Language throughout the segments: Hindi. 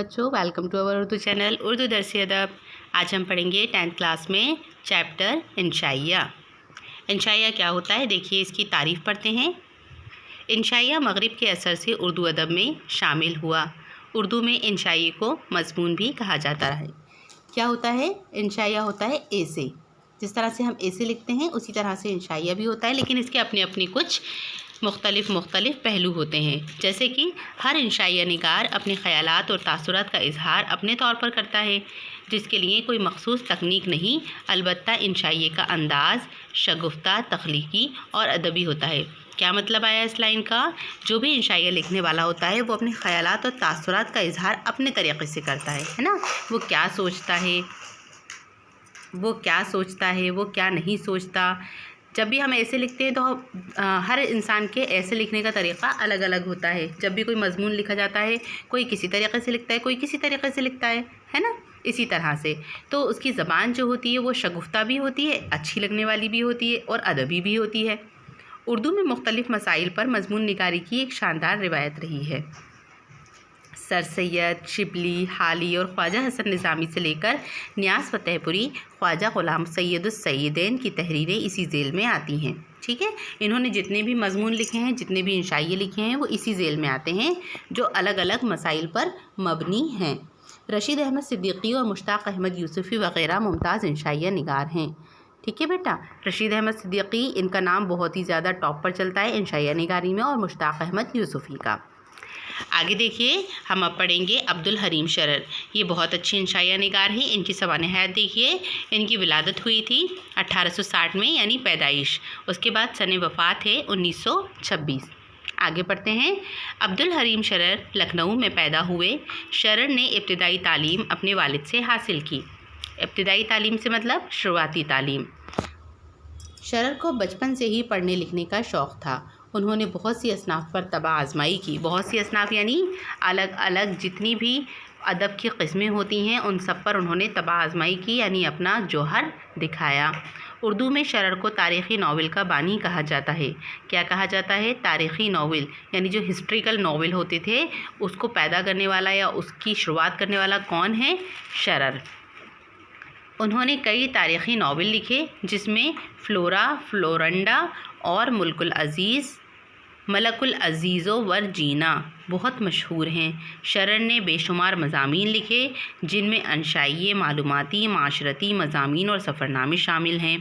बच्चों, welcome to our Urdu channel Urdu Dars Adab. आज हम पढ़ेंगे 10th क्लास में चैप्टर इंशाइया। इंशाइया क्या होता है, देखिए इसकी तारीफ़ पढ़ते हैं। इंशाइया मगरिब के असर से उर्दू अदब में शामिल हुआ। उर्दू में इंशाइये को मज़मून भी कहा जाता है। क्या होता है? इंशाइया होता है ऐसे, जिस तरह से हम ऐसे लिखते हैं उसी तरह से इंशाइया भी होता है, लेकिन इसके अपने अपने कुछ मुख्तलिफ पहलू होते हैं। जैसे कि हर इंशाइया निगार अपने ख़यालात और तासुरात का इजहार अपने तौर पर करता है, जिसके लिए कोई मखसूस तकनीक नहीं, अलबत्ता इंशाइये का अंदाज़ शगुफ्ता, तख्लीकी और अदबी होता है। क्या मतलब आया इस लाइन का? जो भी इंशाइया लिखने वाला होता है वो अपने ख़यालात और तासुरात का इजहार अपने तरीक़े से करता है ना। वो क्या सोचता है, वो क्या नहीं सोचता। जब भी हम ऐसे लिखते हैं तो हर इंसान के ऐसे लिखने का तरीक़ा अलग अलग होता है। जब भी कोई मज़मून लिखा जाता है, कोई किसी तरीक़े से लिखता है, कोई किसी तरीक़े से लिखता है ना। इसी तरह से तो उसकी ज़बान जो होती है वो शगुफ्ता भी होती है, अच्छी लगने वाली भी होती है और अदबी भी होती है। उर्दू में मुख्तलिफ़ मसाइल पर मज़मून निगारी की एक शानदार रिवायत रही है। सर सैयद, शिबली, हाली और ख्वाजा हसन निज़ामी से लेकर नियाज़ फ़तेहपुरी, ख्वाजा ग़ुलाम सैयदुस-सैयदैन की तहरीरें इसी ज़ेल में आती हैं। ठीक है, इन्होंने जितने भी मज़मून लिखे हैं, जितने भी इंशाइये लिखे हैं, वो इसी ज़ेल में आते हैं, जो अलग अलग मसाइल पर मबनी हैं। रशीद अहमद सिद्दीकी और मुश्ताक़ अहमद यूसुफ़ी वग़ैरह मुमताज़ इंशाइया निगार हैं। ठीक है बेटा, रशीद अहमद सिद्दीकी, इनका नाम बहुत ही ज़्यादा टॉप पर चलता है इंशाइया निगारी में, और मुश्ताक़ अहमद यूसुफ़ी का। आगे देखिए, हम अब पढ़ेंगे अब्दुल हरीम शरर। ये बहुत अच्छे इंशाइया निगार हैं। इनकी सवाने हयात देखिए, इनकी विलादत हुई थी 1860 में, यानी पैदाइश। उसके बाद सने वफ़ात है 1926। आगे पढ़ते हैं। अब्दुल हरीम शरर लखनऊ में पैदा हुए। शरर ने इब्तिदाई तालीम अपने वालिद से हासिल की। इब्तिदाई तालीम से मतलब शुरुआती तालीम। शरर को बचपन से ही पढ़ने लिखने का शौक़ था। उन्होंने बहुत सी असनाफ़ पर तबा आज़माई की। बहुत सी असनाफ़ यानी अलग अलग जितनी भी अदब की किस्में होती हैं उन सब पर उन्होंने तबा आज़माई की, यानी अपना जौहर दिखाया। उर्दू में शरर को तारीख़ी नावल का बानी कहा जाता है। क्या कहा जाता है? तारीख़ी नावल, यानी जो हिस्ट्रिकल नावल होते थे उसको पैदा करने वाला या उसकी शुरुआत करने वाला कौन है? शरर। उन्होंने कई तारीख़ी नावल लिखे, जिसमें फ़्लोरा, फ़्लोरंडा और मलकुल अज़ीज़ो वर जीना बहुत मशहूर हैं। शरर ने बेशुमार मज़ामीन लिखे, जिनमें अंशाइये, मालूमाती, माशरती मज़ामीन और सफ़रनामे शामिल हैं।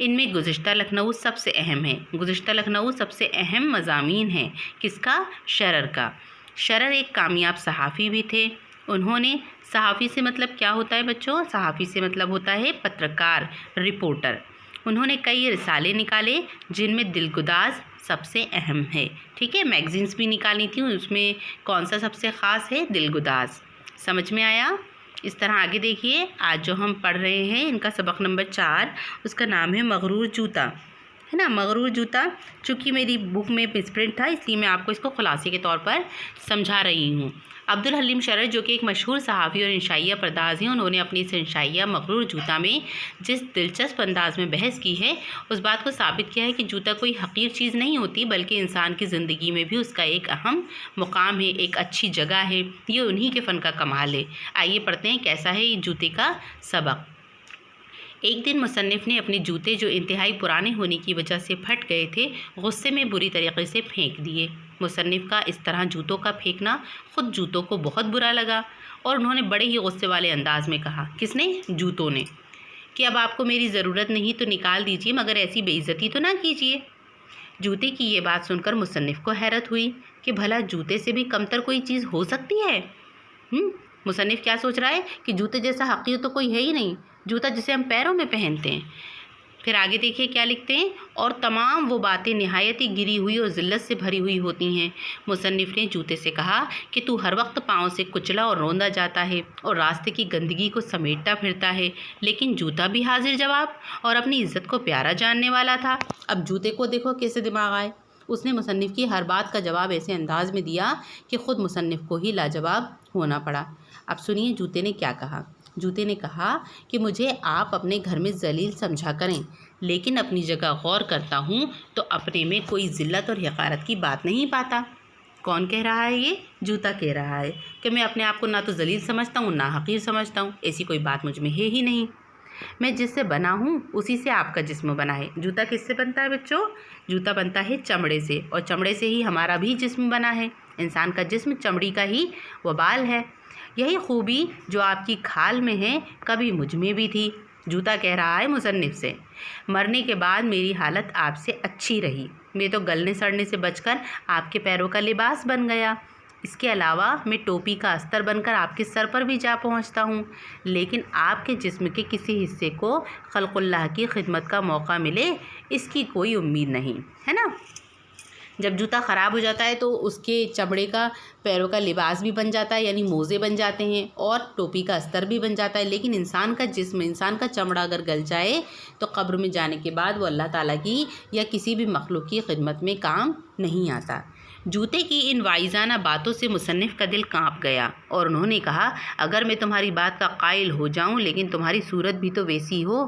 इनमें गुज़िश्ता लखनऊ सबसे अहम है। गुज़िश्ता लखनऊ सबसे अहम मज़ामीन है। किसका? शरर का। शरर एक कामयाब सहाफ़ी भी थे। उन्होंने, सहाफ़ी से मतलब क्या होता है बच्चों? सहाफ़ी से मतलब होता है पत्रकार, रिपोर्टर। उन्होंने कई रिसाले निकाले, जिनमें दिलगुदाज सबसे अहम है। ठीक है, मैगज़ीन्स भी निकाली थी, उसमें कौन सा सबसे ख़ास है? दिलगुदाज। समझ में आया? इस तरह आगे देखिए, आज जो हम पढ़ रहे हैं इनका सबक नंबर 4, उसका नाम है मगरूर जूता, है ना। मगरूर जूता, चूँकि मेरी बुक में मिसप्रिंट था इसलिए मैं आपको इसको खुलासे के तौर पर समझा रही हूँ। अब्दुल हलीम शरर, जो कि एक मशहूर सहाफ़ी और इंशाइया परदाज़ हैं, उन्होंने अपनी इस इंशाइया मगरूर जूता में जिस दिलचस्प अंदाज़ में बहस की है, उस बात को साबित किया है कि जूता कोई हक़ीर चीज़ नहीं होती, बल्कि इंसान की ज़िंदगी में भी उसका एक अहम मुकाम है, एक अच्छी जगह है। ये उन्हीं के फ़न का कमाल है। आइए पढ़ते हैं कैसा है ये जूते का सबक। एक दिन मुसन्निफ़ ने अपने जूते, जो इंतहाई पुराने होने की वजह से फट गए थे, गुस्से में बुरी तरीके से फेंक दिए। मुसन्निफ़ का इस तरह जूतों का फेंकना ख़ुद जूतों को बहुत बुरा लगा, और उन्होंने बड़े ही गुस्से वाले अंदाज में कहा। किसने? जूतों ने। कि अब आपको मेरी ज़रूरत नहीं तो निकाल दीजिए, मगर ऐसी बेइज्जती तो ना कीजिए। जूते की ये बात सुनकर मुसन्निफ़ को हैरत हुई कि भला जूते से भी कमतर कोई चीज़ हो सकती है। मुसन्निफ़ क्या सोच रहा है कि जूते जैसा हक़ीर तो कोई है ही नहीं, जूता जिसे हम पैरों में पहनते हैं। फिर आगे देखिए क्या लिखते हैं। और तमाम वो बातें निहायत ही गिरी हुई और ज़िल्लत से भरी हुई होती हैं। मुसन्निफ़ ने जूते से कहा कि तू हर वक्त पाँव से कुचला और रोंदा जाता है और रास्ते की गंदगी को समेटता फिरता है, लेकिन जूता भी हाजिर जवाब और अपनी इज़्ज़त को प्यारा जानने वाला था। अब जूते को देखो कैसे दिमाग आए। उसने मुसन्निफ़ की हर बात का जवाब ऐसे अंदाज में दिया कि ख़ुद मुसन्निफ़ को ही लाजवाब होना पड़ा। अब सुनिए जूते ने क्या कहा। जूते ने कहा कि मुझे आप अपने घर में जलील समझा करें, लेकिन अपनी जगह गौर करता हूँ तो अपने में कोई ज़िल्लत और हक़ारत की बात नहीं पाता। कौन कह रहा है ये? जूता कह रहा है कि मैं अपने आप को ना तो जलील समझता हूँ ना हकीर समझता हूँ, ऐसी कोई बात मुझ में है ही नहीं। मैं जिससे बना हूँ उसी से आपका जिस्म बना है। जूता किससे बनता है बच्चों? जूता बनता है चमड़े से, और चमड़े से ही हमारा भी जिस्म बना है। इंसान का जिस्म चमड़ी का ही वबाल है। यही खूबी जो आपकी खाल में है कभी मुझ में भी थी। जूता कह रहा है मुसन्निफ से, मरने के बाद मेरी हालत आपसे अच्छी रही। मैं तो गलने सड़ने से बचकर आपके पैरों का लिबास बन गया। इसके अलावा मैं टोपी का अस्तर बनकर आपके सर पर भी जा पहुंचता हूं। लेकिन आपके जिस्म के किसी हिस्से को खल्क़ुल्लाह की खिदमत का मौका मिले, इसकी कोई उम्मीद नहीं है ना। जब जूता ख़राब हो जाता है तो उसके चमड़े का पैरों का लिबास भी बन जाता है, यानी मोज़े बन जाते हैं, और टोपी का अस्तर भी बन जाता है। लेकिन इंसान का जिस्म, इंसान का चमड़ा अगर गल जाए तो कब्र में जाने के बाद वो अल्लाह ताला की या किसी भी मखलूक की खिदमत में काम नहीं आता। जूते की इन वाइज़ाना बातों से मुसन्निफ़ का दिल काँप गया और उन्होंने कहा, अगर मैं तुम्हारी बात का कायल हो जाऊँ, लेकिन तुम्हारी सूरत भी तो वैसी हो,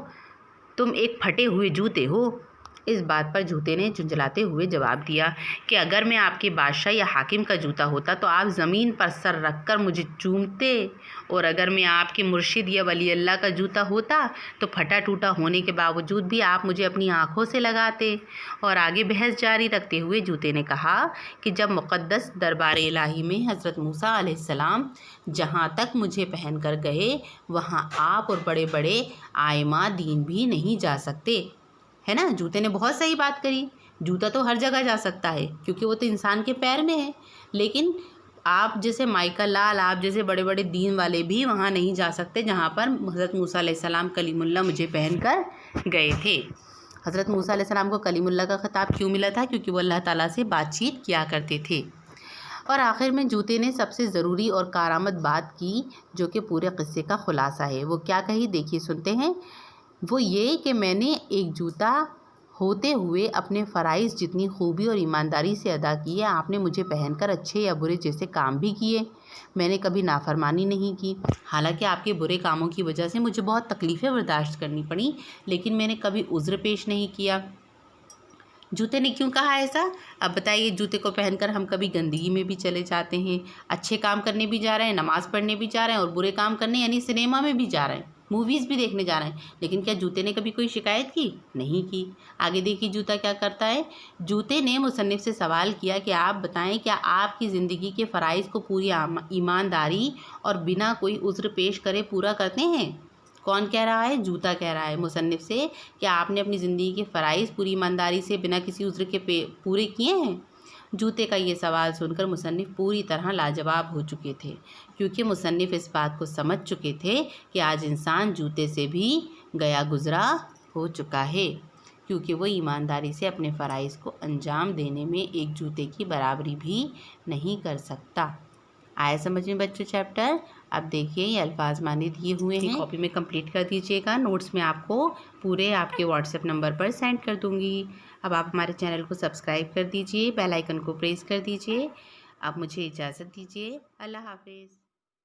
तुम एक फटे हुए जूते हो। इस बात पर जूते ने झुंझलाते हुए जवाब दिया कि अगर मैं आपके बादशाह या हाकिम का जूता होता तो आप ज़मीन पर सर रखकर मुझे चूमते, और अगर मैं आपके मुर्शिद या वली अल्लाह का जूता होता तो फटा टूटा होने के बावजूद भी आप मुझे अपनी आँखों से लगाते। और आगे बहस जारी रखते हुए जूते ने कहा कि जब मुक़द्दस दरबार इलाही में हज़रत मूसा अलैहिस्सलाम जहाँ तक मुझे पहन कर गए, वहाँ आप और बड़े बड़े आइमा दीन भी नहीं जा सकते, है ना। जूते ने बहुत सही बात करी। जूता तो हर जगह जा सकता है क्योंकि वो तो इंसान के पैर में है, लेकिन आप जैसे माइका लाल, आप जैसे बड़े बड़े दीन वाले भी वहाँ नहीं जा सकते जहाँ पर हज़रत मूसा अलैहिस्सलाम कलीमुल्लाह मुझे पहन कर गए थे। हज़रत मूसा अलैहिस्सलाम को कलीमुल्लाह का ख़िताब क्यों मिला था? क्योंकि वो अल्लाह ताला से बातचीत किया करते थे। और आखिर में जूते ने सबसे ज़रूरी और कारआमद बात की, जो कि पूरे क़िस्से का ख़ुलासा है। वो क्या कही? देखिए, सुनते हैं। वो ये कि मैंने एक जूता होते हुए अपने फ़राइज़ जितनी खूबी और ईमानदारी से अदा किए। आपने मुझे पहनकर अच्छे या बुरे जैसे काम भी किए। मैंने कभी नाफरमानी नहीं की। हालांकि आपके बुरे कामों की वजह से मुझे बहुत तकलीफ़ें बर्दाश्त करनी पड़ी, लेकिन मैंने कभी उज़्र पेश नहीं किया। जूते ने क्यों कहा ऐसा? अब बताइए, जूते को पहनकर हम कभी गंदगी में भी चले जाते हैं, अच्छे काम करने भी जा रहे हैं, नमाज़ पढ़ने भी जा रहे हैं, और बुरे काम करने यानी सिनेमा में भी जा रहे हैं, मूवीज़ भी देखने जा रहे हैं। लेकिन क्या जूते ने कभी कोई शिकायत की? नहीं की। आगे देखिए जूता क्या करता है। जूते ने मुसन्निफ़ से सवाल किया कि आप बताएं, क्या आपकी ज़िंदगी के फ़राइज़ को पूरी ईमानदारी और बिना कोई उज़्र पेश करे पूरा करते हैं? कौन कह रहा है? जूता कह रहा है मुसन्निफ़ से कि आपने अपनी ज़िंदगी के फ़राइज़ पूरी ईमानदारी से बिना किसी उज़्र के पूरे किए हैं। जूते का ये सवाल सुनकर मुसन्निफ़ पूरी तरह लाजवाब हो चुके थे, क्योंकि मुसन्निफ़ इस बात को समझ चुके थे कि आज इंसान जूते से भी गया गुज़रा हो चुका है, क्योंकि वो ईमानदारी से अपने फ़राइज़ को अंजाम देने में एक जूते की बराबरी भी नहीं कर सकता। आया समझ में बच्चों चैप्टर? अब देखिए, ये अल्फाज माने दिए हुए हैं, कॉपी में कंप्लीट कर दीजिएगा। नोट्स में आपको पूरे आपके व्हाट्सएप नंबर पर सेंड कर दूँगी। अब आप हमारे चैनल को सब्सक्राइब कर दीजिए, बेल आइकन को प्रेस कर दीजिए। अब मुझे इजाज़त दीजिए। अल्लाह हाफ़िज़।